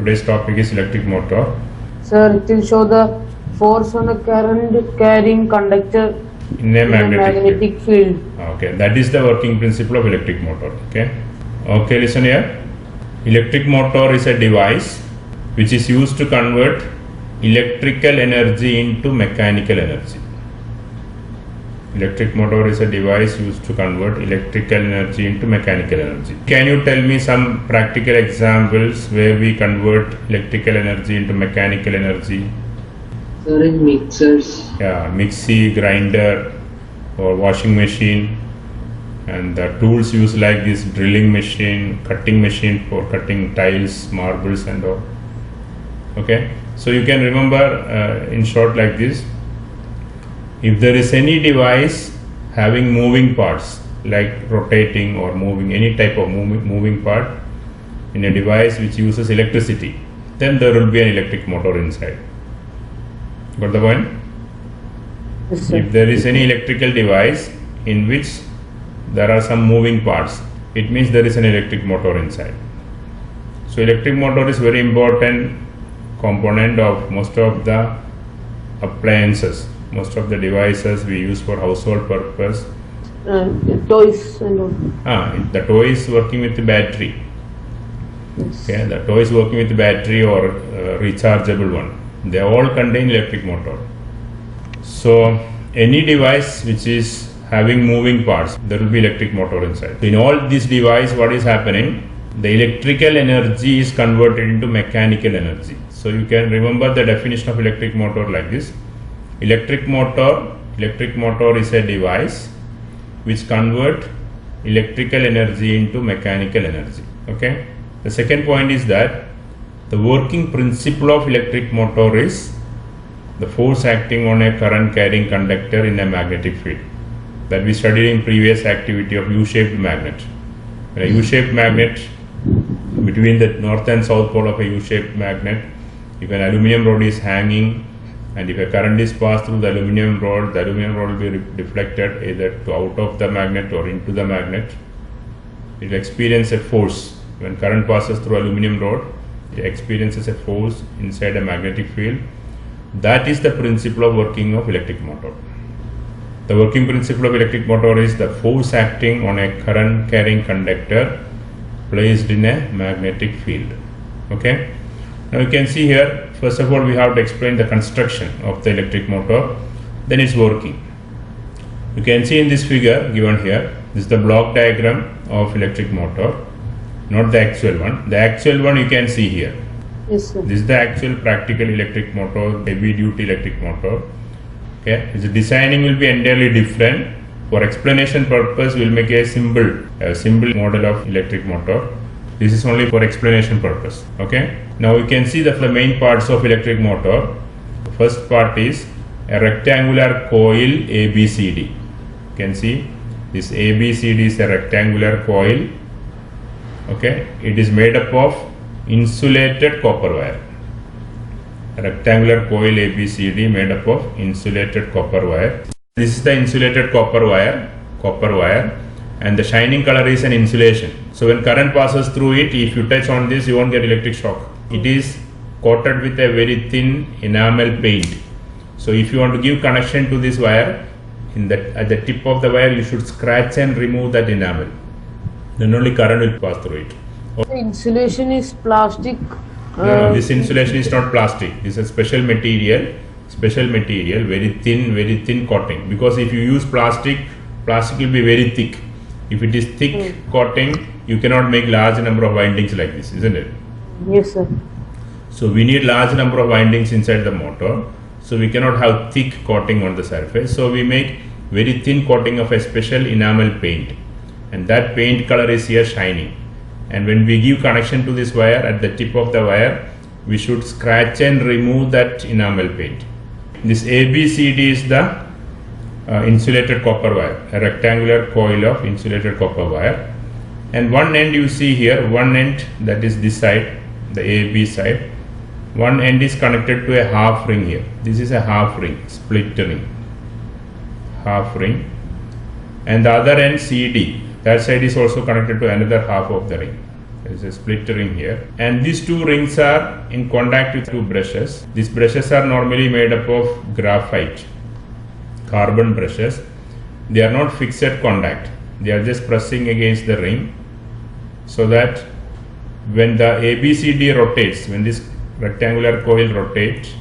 Today's topic is electric motor. Sir, it will show the force on a current carrying conductor In a magnetic field. Okay, that is the working principle of electric motor. Okay, listen here. Electric motor is a device which is used to convert electrical energy into mechanical energy. Electric motor is a device used to convert electrical energy into mechanical energy. Can you tell me some practical examples where we convert electrical energy into mechanical energy? Sir, in mixers. Yeah, mixie, grinder, or washing machine, and the tools used like this drilling machine, cutting machine for cutting tiles, marbles, and all. Okay, so you can remember in short like this. If there is any device having moving parts like rotating or moving, any type of moving part in a device which uses electricity, then there will be an electric motor inside. Got the point? Yes, sir. If there is any electrical device in which there are some moving parts, it means there is an electric motor inside. So electric motor is very important component of most of the appliances, most of the devices we use for household purpose. Toys and all. The toy is working with the battery. Yes. Okay, the toy is working with the battery or rechargeable one. They all contain electric motor. So any device which is having moving parts, there will be electric motor inside. In all these devices, what is happening? The electrical energy is converted into mechanical energy. So you can remember the definition of electric motor like this. Electric motor is a device which convert electrical energy into mechanical energy. Okay. The second point is that the working principle of electric motor is the force acting on a current carrying conductor in a magnetic field, that we studied in previous activity of U-shaped magnet. A U-shaped magnet, between the north and south pole of a U-shaped magnet, if an aluminum rod is hanging and if a current is passed through the aluminum rod will be deflected either out of the magnet or into the magnet. It will experience a force. When current passes through aluminum rod, it experiences a force inside a magnetic field. That is the principle of working of electric motor. The working principle of electric motor is the force acting on a current carrying conductor placed in a magnetic field. Okay. Now you can see here, first of all we have to explain the construction of the electric motor, then its working. You can see in this figure given here, this is the block diagram of electric motor, not the actual one. The actual one you can see here. Yes, sir. This is the actual practical electric motor, heavy duty electric motor. Okay, its designing will be entirely different. For explanation purpose, we will make a simple model of electric motor. This is only for explanation purpose. Okay. Now we can see the main parts of electric motor. The first part is a rectangular coil ABCD. You can see this ABCD is a rectangular coil. Okay, it is made up of insulated copper wire. A rectangular coil ABCD made up of insulated copper wire. This is the insulated copper wire, and the shining color is an insulation. So when current passes through it, if you touch on this, you won't get electric shock. It is coated with a very thin enamel paint. So if you want to give connection to this wire, at the tip of the wire, you should scratch and remove that enamel. Then only current will pass through it. The insulation is plastic. No, this insulation is not plastic. This is a special material, very thin coating. Because if you use plastic will be very thick. If it is thick coating, you cannot make large number of windings like this, isn't it? Yes, sir. So we need large number of windings inside the motor. So we cannot have thick coating on the surface. So we make very thin coating of a special enamel paint. And that paint color is here shining. And when we give connection to this wire, at the tip of the wire, we should scratch and remove that enamel paint. This ABCD is the insulated copper wire, a rectangular coil of insulated copper wire. And one end you see here, one end, that is this side, the AB side, one end is connected to a half ring here. This is a half ring, split ring, half ring. And the other end CD, that side is also connected to another half of the ring. There is a split ring here, and these two rings are in contact with two brushes. These brushes are normally made up of graphite, carbon brushes. They are not fixed contact. They are just pressing against the ring, so that when the ABCD rotates, when this rectangular coil rotates,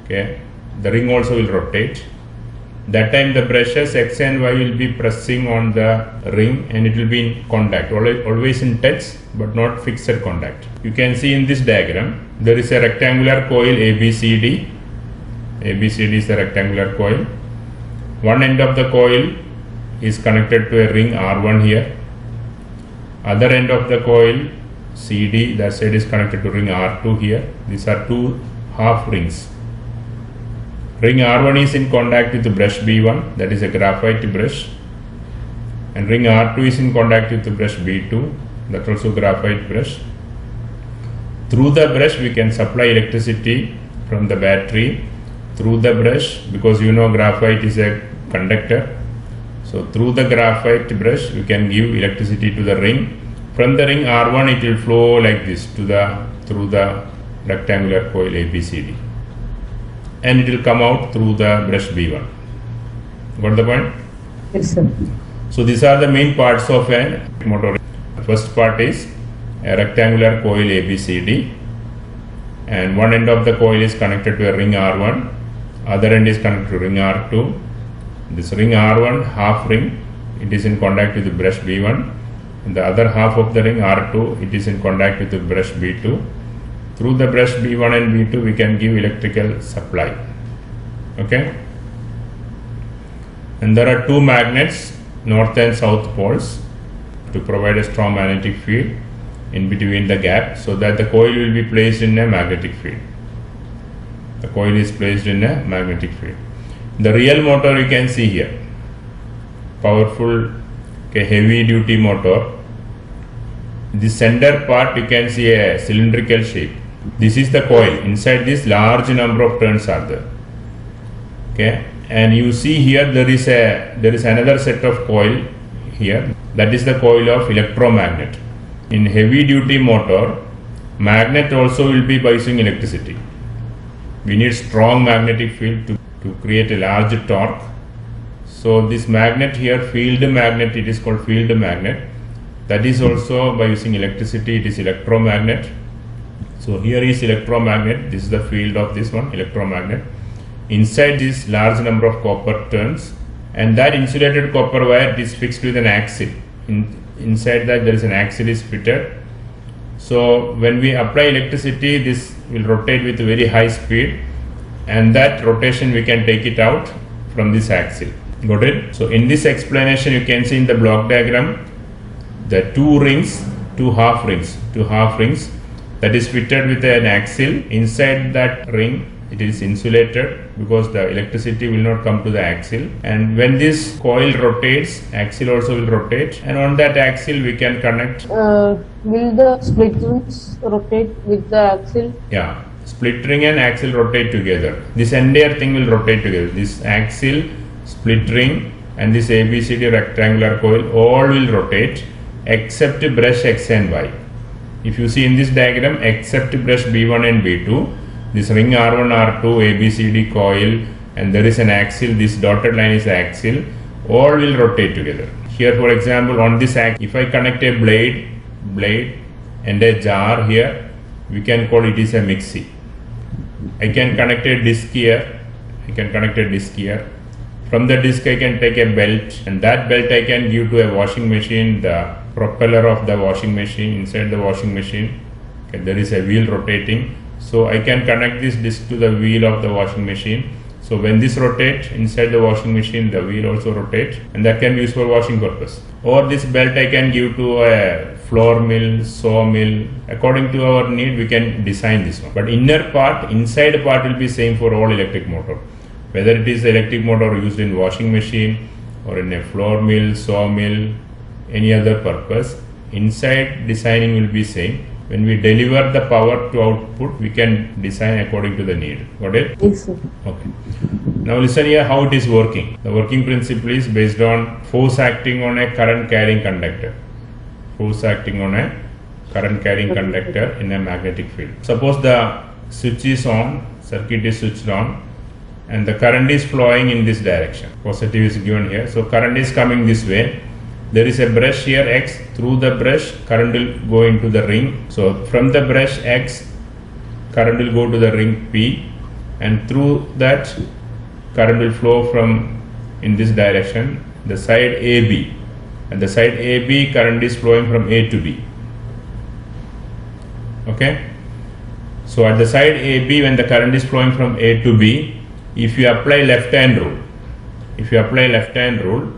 okay, the ring also will rotate. That time the brushes X and Y will be pressing on the ring and it will be in contact, always in touch but not fixed contact. You can see in this diagram there is a rectangular coil ABCD. ABCD is the rectangular coil. One end of the coil is connected to a ring R1 here. Other end of the coil CD, that side is connected to ring R2 here. These are two half rings. Ring R1 is in contact with the brush B1, that is a graphite brush, and ring R2 is in contact with the brush B2, that also graphite brush. Through the brush we can supply electricity from the battery through the brush, because you know graphite is a conductor. So through the graphite brush we can give electricity to the ring. From the ring R1 it will flow like this to through the rectangular coil ABCD, and it will come out through the brush B1. Got the point? Yes, sir. So these are the main parts of a motor. First part is a rectangular coil ABCD, and one end of the coil is connected to a ring R1, other end is connected to ring R2. This ring R1, half ring, it is in contact with the brush B1, and the other half of the ring R2, it is in contact with the brush B2. Through the brush B1 and B2 we can give electrical supply. Okay, and there are two magnets, north and south poles, to provide a strong magnetic field in between the gap, so that the coil will be placed in a magnetic field. The coil is placed in a magnetic field. The real motor you can see here, powerful, okay, heavy duty motor. The center part you can see a cylindrical shape. This is the coil. Inside this large number of turns are there. Okay, and you see here there is another set of coil here. That is the coil of electromagnet. In heavy duty motor, magnet also will be producing electricity. We need strong magnetic field to create a large torque. So this magnet here, field magnet, it is called field magnet. That is also by using electricity, it is electromagnet. So here is electromagnet, this is the field of this one, electromagnet. Inside this large number of copper turns, and that insulated copper wire is fixed with an axle. Inside that there is an axle is fitted. So when we apply electricity, this will rotate with very high speed, and that rotation we can take it out from this axle. Got it? So in this explanation you can see in the block diagram the two half rings that is fitted with an axle. Inside that ring it is insulated, because the electricity will not come to the axle, and when this coil rotates, axle also will rotate, and on that axle we can connect. Will the split rings rotate with the axle? Yeah, split ring and axle rotate together. This entire thing will rotate together. This axle, split ring and this ABCD rectangular coil all will rotate except brush X and Y. If you see in this diagram, except brush B1 and B2, this ring R1, R2, ABCD coil, and there is an axle, this dotted line is the axle, all will rotate together. Here for example, on this axle, if I connect a blade and a jar here, we can call it is a mixie. I can connect a disc here, From the disc I can take a belt, and that belt I can give to a washing machine, the propeller of the washing machine. Inside the washing machine, okay, there is a wheel rotating, so I can connect this disc to the wheel of the washing machine. So when this rotates inside the washing machine, the wheel also rotates, and that can be used for washing purpose. Or this belt I can give to a flour mill, sawmill. According to our need we can design this one. But inside part will be same for all electric motor. Whether it is electric motor used in washing machine or in a flour mill, sawmill, any other purpose, inside designing will be same. When we deliver the power to output, we can design according to the need. Got it? Yes, sir. Okay. Now listen here how it is working. The working principle is based on force acting on a current carrying conductor. Force acting on a current carrying conductor in a magnetic field. Suppose the switch is on, circuit is switched on, and the current is flowing in this direction. Positive is given here. So current is coming this way. There is a brush here X. Through the brush, current will go into the ring. So from the brush X, current will go to the ring P, and through that, current will flow from in this direction, the side AB. And the side AB, current is flowing from A to B. Okay. So at the side AB, when the current is flowing from A to B, if you apply left-hand rule,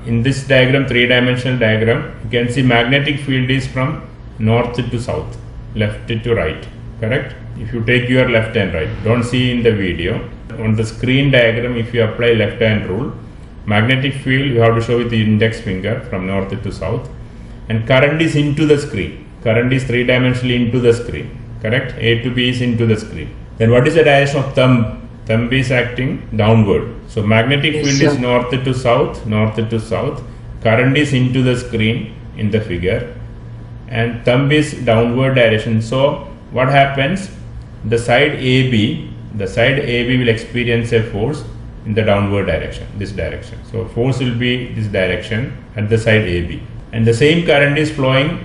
in this diagram, three-dimensional diagram, you can see magnetic field is from north to south, left to right, correct? If you take your left and right, don't see in the video. On the screen diagram, if you apply left-hand rule, magnetic field you have to show with the index finger from north to south, and current is into the screen. Current is three-dimensionally into the screen, correct? A to B is into the screen. Then what is the direction of thumb? Thumb is acting downward. So magnetic Yes, field sir. is north to south. Current is into the screen in the figure, and thumb is downward direction. So what happens? The side AB will experience a force in the downward direction, this direction. So force will be this direction at the side AB, and the same current is flowing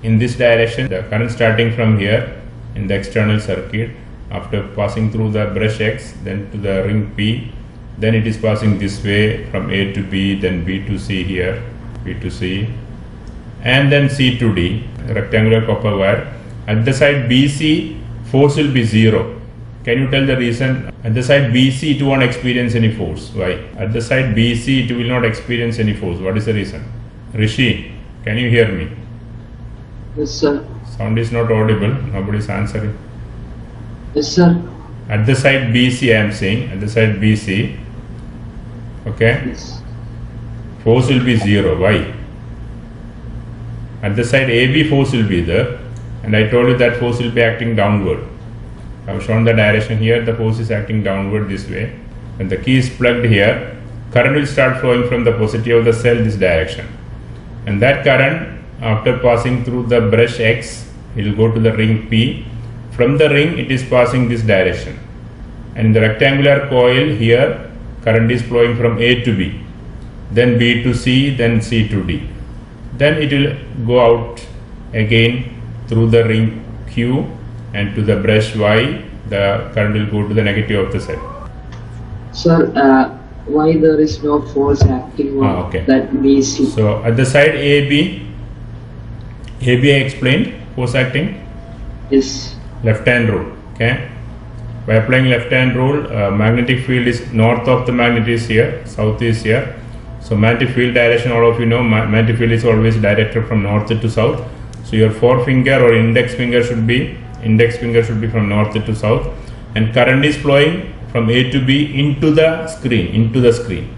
in this direction. The current starting from here in the external circuit, after passing through the brush X, then to the ring P, then it is passing this way from A to B, then B to C here, B to C, and then C to D, rectangular copper wire. At the side BC, force will be 0. Can you tell the reason? At the side BC, it won't experience any force. Why? At the side BC, it will not experience any force. What is the reason? Rishi, can you hear me? Yes, sir. Sound is not audible. Nobody is answering. Yes, sir. At the side BC, I am saying, at the side BC, okay, Yes. force will be 0. Why? At the side AB, force will be there, and I told you that force will be acting downward. I have shown the direction here. The force is acting downward this way. When the key is plugged here, current will start flowing from the positive of the cell this direction, and that current, after passing through the brush X, it will go to the ring P. From the ring, it is passing this direction, and in the rectangular coil here, current is flowing from A to B, then B to C, then C to D. Then it will go out again through the ring Q, and to the brush Y, the current will go to the negative of the cell. Sir, why there is no force acting on Okay. that BC? So at the side AB I explained force acting. Yes. Left hand rule. Okay, by applying left hand rule, magnetic field is north of the magnet is here, south is here. So magnetic field direction, all of you know, magnetic field is always directed from north to south. So your forefinger or index finger should be from north to south, and current is flowing from A to B into the screen.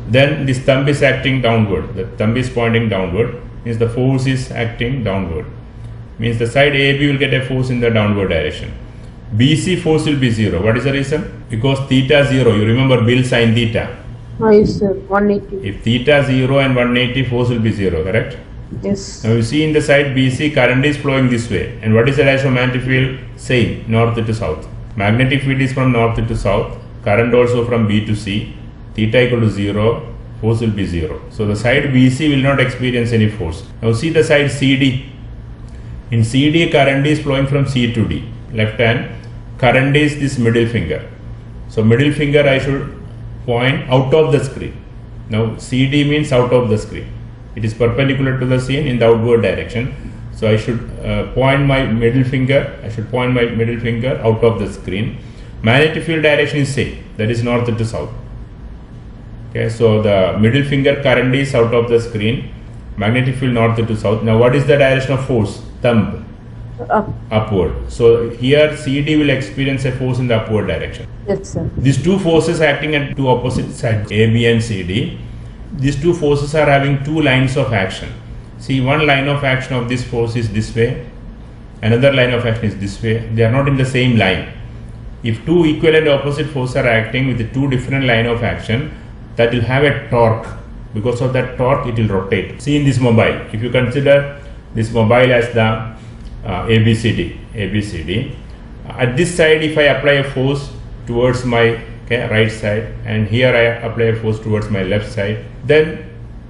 Then this thumb is acting downward. The thumb is pointing downward, means the force is acting downward. Means the side AB will get a force in the downward direction. BC force will be 0. What is the reason? Because theta 0. You remember Bill sin theta. Yes, sir. 180. If theta 0 and 180, force will be 0, correct? Yes. Now you see in the side BC, current is flowing this way. And what is the direction of magnetic field? Same, north to south. Magnetic field is from north to south. Current also from B to C. Theta equal to 0. Force will be 0. So the side BC will not experience any force. Now see the side CD. In CD, current is flowing from C to D. Left hand, current is this middle finger. So middle finger I should point out of the screen. Now CD means out of the screen. It is perpendicular to the scene in the outward direction. So I should point my middle finger. Out of the screen. Magnetic field direction is same. That is north to south. Okay, so the middle finger current is out of the screen. Magnetic field north to south. Now what is the direction of force? Thumb. Up. Upward. So here CD will experience a force in the upward direction. Yes, sir. These two forces acting at two opposite sides, AB and CD. These two forces are having two lines of action. See, one line of action of this force is this way, another line of action is this way. They are not in the same line. If two equal and opposite forces are acting with two different line of action, that will have a torque. Because of that torque, it will rotate. See in this mobile, if you consider this mobile as the ABCD. At this side, if I apply a force towards my right side, and here I apply a force towards my left side, then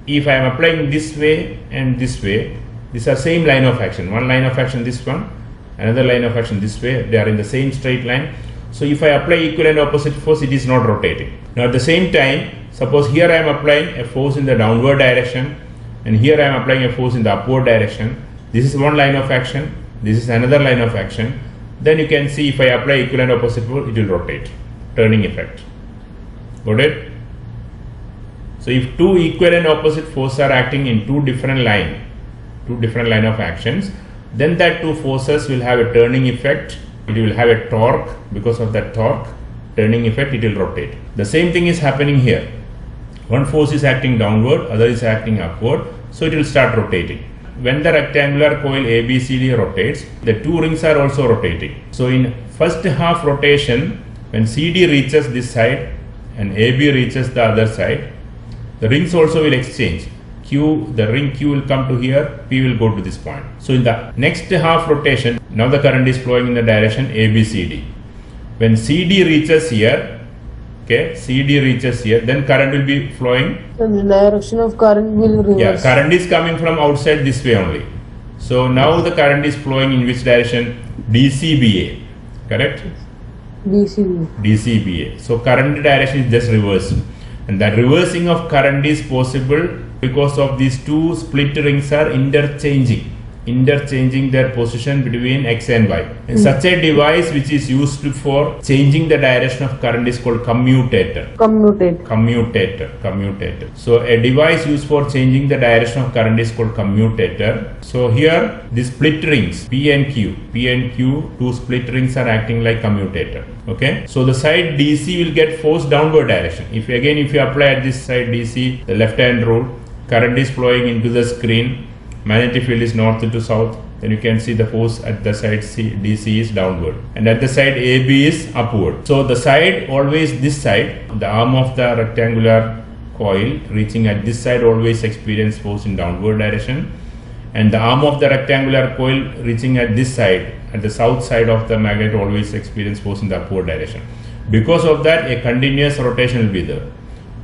if I am applying this way and this way, these are same line of action. One line of action this one, another line of action this way, they are in the same straight line. So if I apply equal and opposite force, it is not rotating. Now at the same time, suppose here I am applying a force in the downward direction, and here I am applying a force in the upward direction. This is one line of action, this is another line of action. Then you can see if I apply equal and opposite force, it will rotate, turning effect. Got it? So if two equal and opposite forces are acting in two different line of actions, then that two forces will have a turning effect. It will have a torque. Because of that torque, turning effect, it will rotate. The same thing is happening here. One force is acting downward, other is acting upward, so it will start rotating. When the rectangular coil ABCD rotates, the two rings are also rotating. So in first half rotation, when CD reaches this side and AB reaches the other side, the rings also will exchange. The ring Q will come to here, P will go to this point. So in the next half rotation, now the current is flowing in the direction ABCD. When CD reaches here, then current will be flowing. So the direction of current will reverse. Yeah, current is coming from outside this way only. So now the current is flowing in which direction? DCBA, correct? DCBA. So current direction is just reversed. And that reversing of current is possible because of these two split rings are interchanging their position between X and Y. And such a device which is used for changing the direction of current is called commutator. So a device used for changing the direction of current is called commutator. So here the split rings P and Q, two split rings are acting like commutator. Okay. So the side DC will get force downward direction. If you apply at this side DC, the left hand rule, current is flowing into the screen, magnetic field is north to south, then you can see the force at the side DC is downward, and at the side AB is upward. So the side always, this side, the arm of the rectangular coil reaching at this side always experience force in downward direction, and the arm of the rectangular coil reaching at this side, at the south side of the magnet, always experience force in the upward direction. Because of that, a continuous rotation will be there.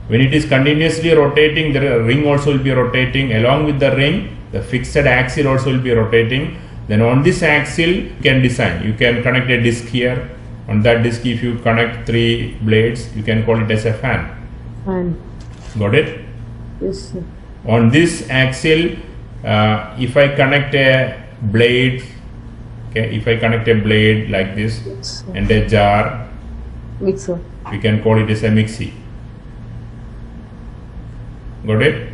When it is continuously rotating, the ring also will be rotating. Along with the ring, the fixed axle also will be rotating. Then on this axle, you can design. You can connect a disc here. On that disc, if you connect 3 blades, you can call it as a fan. Got it? Yes, sir. On this axle, if I connect a blade, if I connect a blade like this, Yes, sir. and a jar, Mixer. we can call it as a mixie. Got it?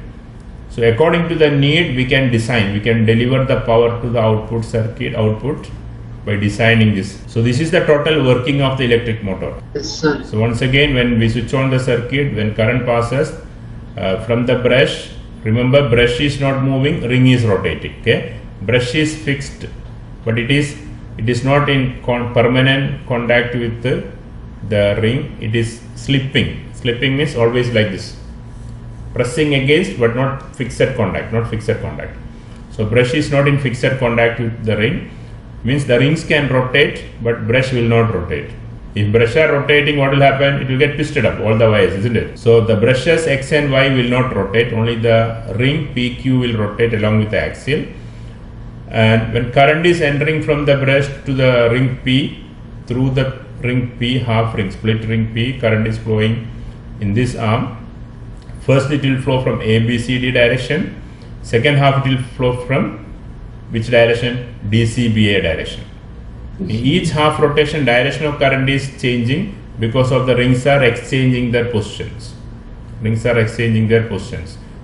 So according to the need, we can deliver the power to the output circuit by designing this. So this is the total working of the electric motor. Yes, sir. So once again, when we switch on the circuit, when current passes from the brush, remember brush is not moving, ring is rotating. Okay, brush is fixed, but it is not in permanent contact with the ring. It is slipping. Slipping means always like this, pressing against but not fixed contact. So brush is not in fixed contact with the ring, means the rings can rotate but brush will not rotate. If brush are rotating, what will happen? It will get twisted up, all the wires, isn't it? So the brushes X and Y will not rotate, only the ring PQ will rotate along with the axle. And when current is entering from the brush to the ring P, through the ring P, half ring, split ring P, current is flowing in this arm. First it will flow from ABCD direction, second half it will flow from which direction? DCBA direction. In each half rotation, direction of current is changing because of the rings are exchanging their positions.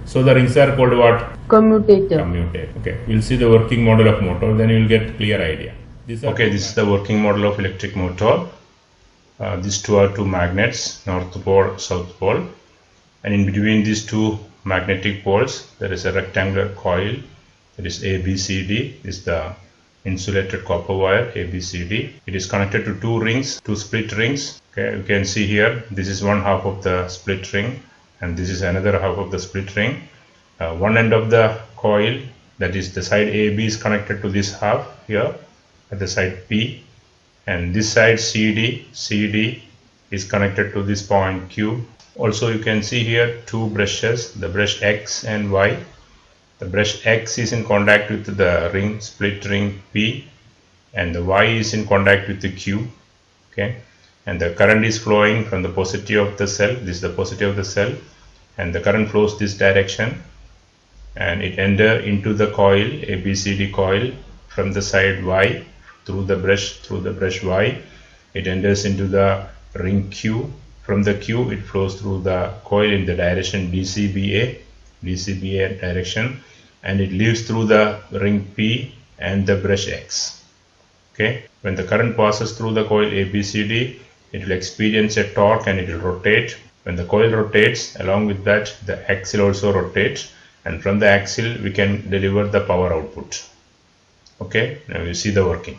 So the rings are called what? Commutator. Okay, we'll see the working model of motor, then you will get clear idea. This is the working model of electric motor. These two are two magnets, north pole, south pole, and in between these two magnetic poles there is a rectangular coil. That is ABCD, is the insulated copper wire ABCD. It is connected to two rings, two split rings. Okay, you can see here, this is one half of the split ring and this is another half of the split ring. One end of the coil, that is the side AB, is connected to this half here at the side P, and this side CD is connected to this point Q. Also you can see here two brushes, the brush X and Y. The brush X is in contact with the ring, split ring P, and the Y is in contact with the Q. Okay, and the current is flowing from the positive of the cell. This is the positive of the cell, and the current flows this direction, and it enter into the coil, ABCD coil, from the side Y through the brush Y. It enters into the ring Q. From the Q it flows through the coil in the direction DCBA direction, and it leaves through the ring P and the brush X. Okay, when the current passes through the coil ABCD, it will experience a torque and it will rotate. When the coil rotates, along with that the axle also rotates, and from the axle we can deliver the power output. Okay, now you see the working.